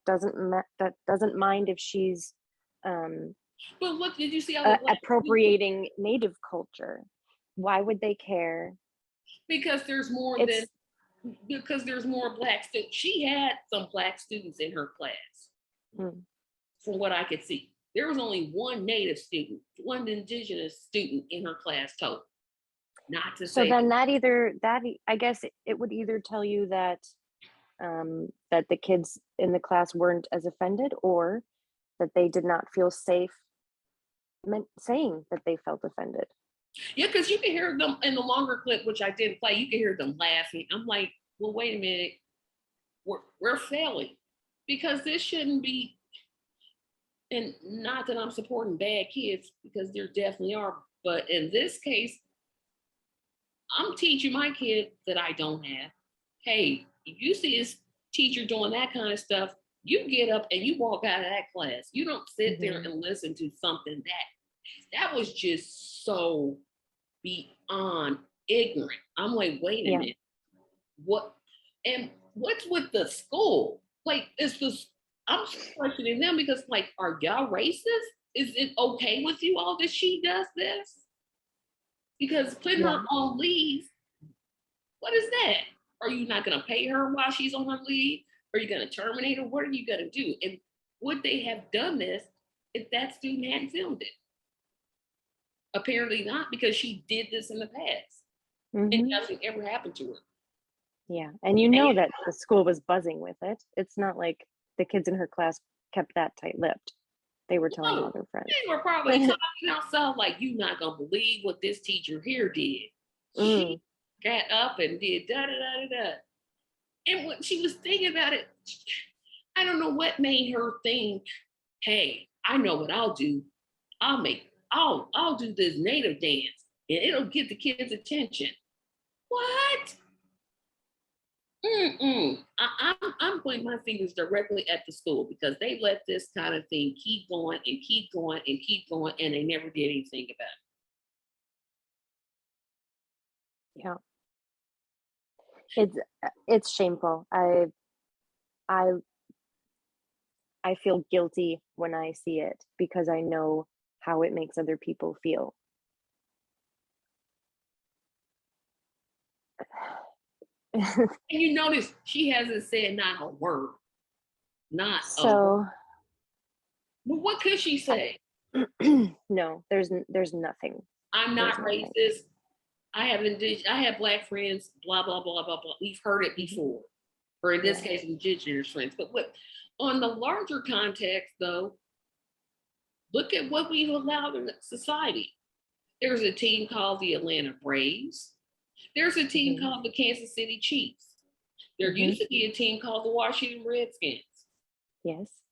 that doesn't mind if she's But look, did you see all the black students? appropriating native culture. Why would they care? Because there's more than It's because there's more black students. She had some black students in her class, mm. from what I could see. There was only one native student, one indigenous student in her class total. Not to So say then I guess it would either tell you that the kids in the class weren't as offended, or that they did not feel safe saying that they felt offended. yeah, because you can hear them in the longer clip, which I didn't play. You can hear them laughing. I'm like, well, wait a minute, we're failing because this shouldn't be. And not that I'm supporting bad kids because there definitely are, but in this case, I'm teaching my kid that I don't have. Hey, if you see this teacher doing that kind of stuff, you get up and you walk out of that class. You don't sit there Mhm. and listen to something that was just so beyond ignorant. I'm like, wait a Yeah. minute, what? And what's with the school? Like, this was, I'm questioning them because, like, are y'all racist? Is it okay with you all that she does this? Because putting Yeah. her on leave, what is that? Are you not going to pay her while she's on her leave? Are you going to terminate her? What are you going to do? And would they have done this if that student hadn't filmed it? Apparently not, because she did this in the past and Mhm. nothing ever happened to her. Yeah, and you know that the school was buzzing with it. It's not like the kids in her class kept that tight-lipped. They were telling all No, their friends. they were probably talking outside like, you not gonna believe what this teacher here did. She Mm. got up and did da da da da da. And when she was thinking about it, I don't know what made her think, hey, I know what I'll do. I'll do this native dance and it'll get the kids' attention. What? I'm pointing my fingers directly at the school because they let this kind of thing keep going and keep going and keep going, and they never did anything about Yeah. It's it's shameful. I I feel guilty when I see it because I know how it makes other people feel. it. And you notice she hasn't said not a word, not a word. So, Well, what could she say? no, there's nothing. I'm There's not nothing. racist. I have black friends. Blah blah blah blah blah. We've heard it Mhm. before, or in this Yeah. case, indigenous friends. But what on the larger context, though, look at what we've allowed in society. There's a team called the Atlanta Braves. There's a team Mhm. called the Kansas City Chiefs. There Mhm. used to be a team called the Washington Redskins. Yes.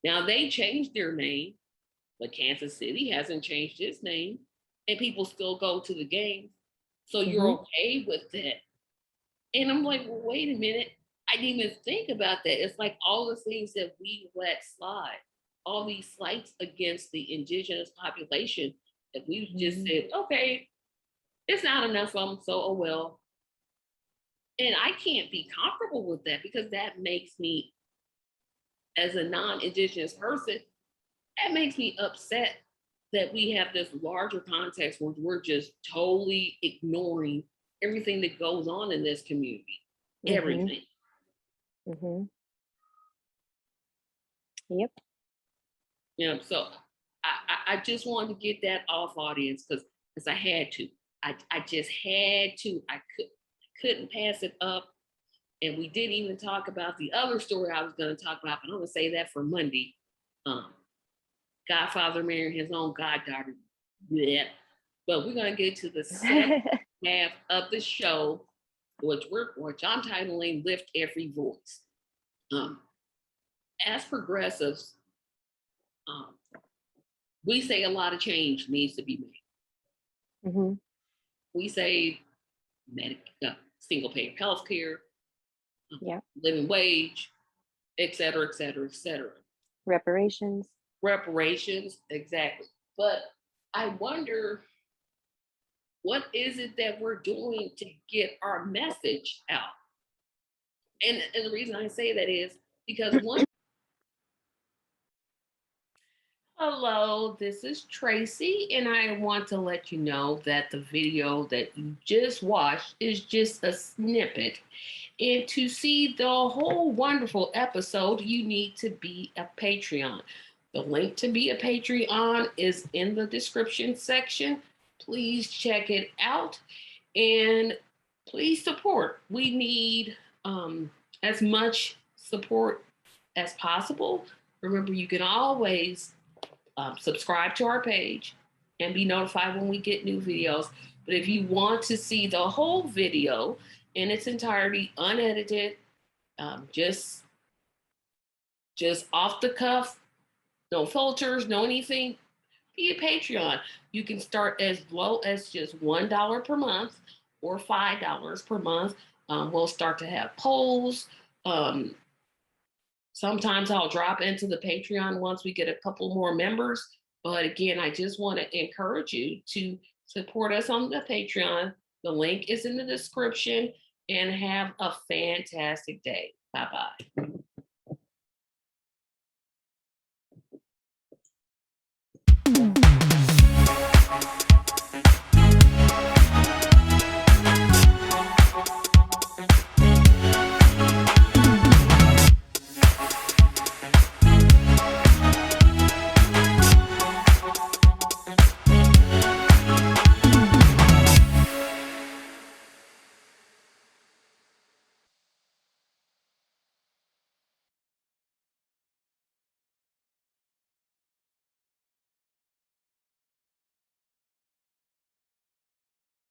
Now they changed their name, but Kansas City hasn't changed its name, and people still go to the games. So you're Mhm. okay with that. And I'm like, well, wait a minute. I didn't even think about that. It's like all the things that we let slide, all these slights against the indigenous population that we just Mhm. said, okay, it's not enough of them, so oh well. And I can't be comfortable with that because that makes me, as a non-indigenous person, that makes me upset that we have this larger context where we're just totally ignoring everything that goes on in this community. Mhm. Everything. Mhm. Yep. So I just wanted to get that off, audience, because I had to. I just had to. Couldn't pass it up. And we didn't even talk about the other story I was going to talk about, but I'm going to say that for Monday. Um, Godfather marrying his own goddaughter. Yeah. But we're going to get to the second half of the show, which I'm titling "Lift Every Voice." Um, as progressives, um, we say a lot of change needs to be made. Mhm. We say single payer health care, Yeah. living wage, et cetera, et cetera, et cetera. Reparations. Reparations, exactly. But I wonder, what is it that we're doing to get our message out? And the reason I say that is because one Hello, this is Tracy, and I want to let you know that the video that you just watched is just a snippet. And to see the whole wonderful episode, you need to be a Patreon. The link to be a Patreon is in the description section. Please check it out and please support. We need as much support as possible. Remember, you can always subscribe to our page and be notified when we get new videos. But if you want to see the whole video in its entirety, unedited, um, just just off the cuff, no filters, no anything, be a Patreon. You can start as low as just $1 per month or $5 per month. We'll start to have polls. Um, Sometimes I'll drop into the Patreon once we get a couple more members. But again, I just want to encourage you to support us on the Patreon. The link is in the description and have a fantastic day. Bye bye.